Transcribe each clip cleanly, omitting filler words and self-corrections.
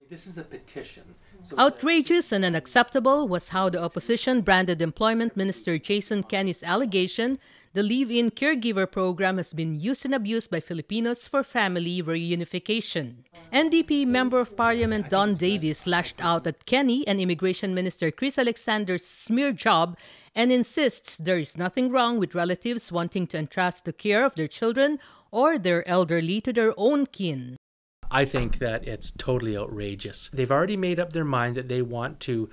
This is a petition. Outrageous and unacceptable was how the opposition branded Employment Minister Jason Kenney's allegation the Live-in Caregiver Program has been used and abused by Filipinos for family reunification. NDP Member of Parliament Don Davis lashed out at Kenney and Immigration Minister Chris Alexander's smear job and insists there is nothing wrong with relatives wanting to entrust the care of their children or their elderly to their own kin. I think that it's totally outrageous. They've already made up their mind that they want to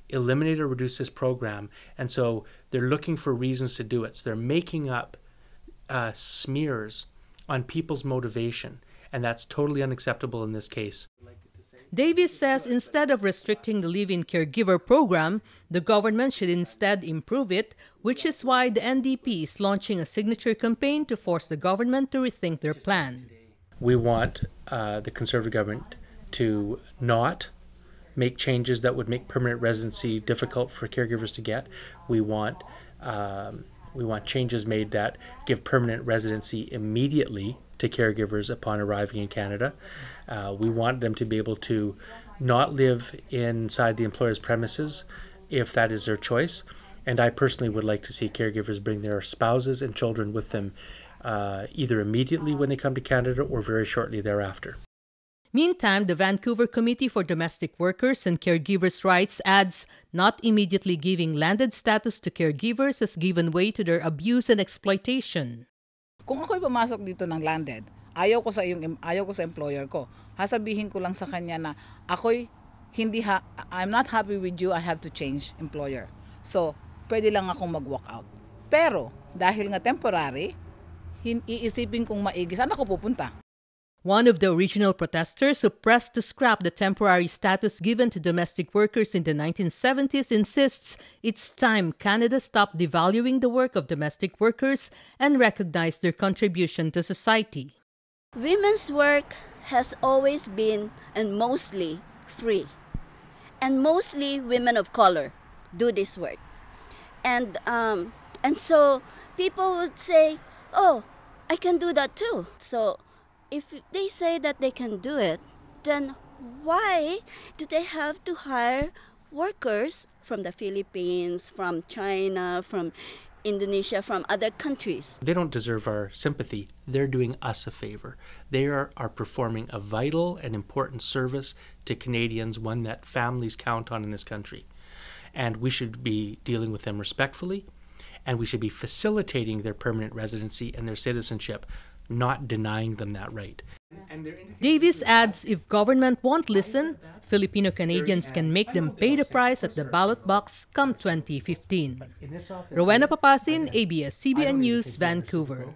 eliminate or reduce this program, and so they're looking for reasons to do it. So they're making up smears on people's motivation, and that's totally unacceptable in this case. Davis says instead of restricting the Live-in Caregiver Program, the government should instead improve it, which is why the NDP is launching a signature campaign to force the government to rethink their plan. We want the Conservative government to not make changes that would make permanent residency difficult for caregivers to get. We want changes made that give permanent residency immediately to caregivers upon arriving in Canada. We want them to be able to not live inside the employer's premises if that is their choice. And I personally would like to see caregivers bring their spouses and children with them either immediately when they come to Canada or very shortly thereafter. Meantime, the Vancouver Committee for Domestic Workers and Caregivers' Rights adds not immediately giving landed status to caregivers has given way to their abuse and exploitation. Kung ako'y pumasok dito ng landed, ayaw ko sa employer ko. Sasabihin ko lang sa kanya na I'm not happy with you, I have to change employer. So, pwede lang akong mag-walk out. Pero dahil nga temporary, iisipin kong maigi, saan ako pupunta? One of the original protesters who pressed to scrap the temporary status given to domestic workers in the 1970s insists it's time Canada stop devaluing the work of domestic workers and recognize their contribution to society. Women's work has always been and mostly free. And mostly women of color do this work. And so people would say, oh, I can do that too. So if they say that they can do it, then why do they have to hire workers from the Philippines, from China, from Indonesia, from other countries? They don't deserve our sympathy. They're doing us a favor. They are performing a vital and important service to Canadians, one that families count on in this country. And we should be dealing with them respectfully, and we should be facilitating their permanent residency and their citizenship, not denying them that right. Davis adds if government won't listen, Filipino Canadians can make them pay the price at the ballot box come 2015. Rowena Papasin, ABS-CBN News, Vancouver.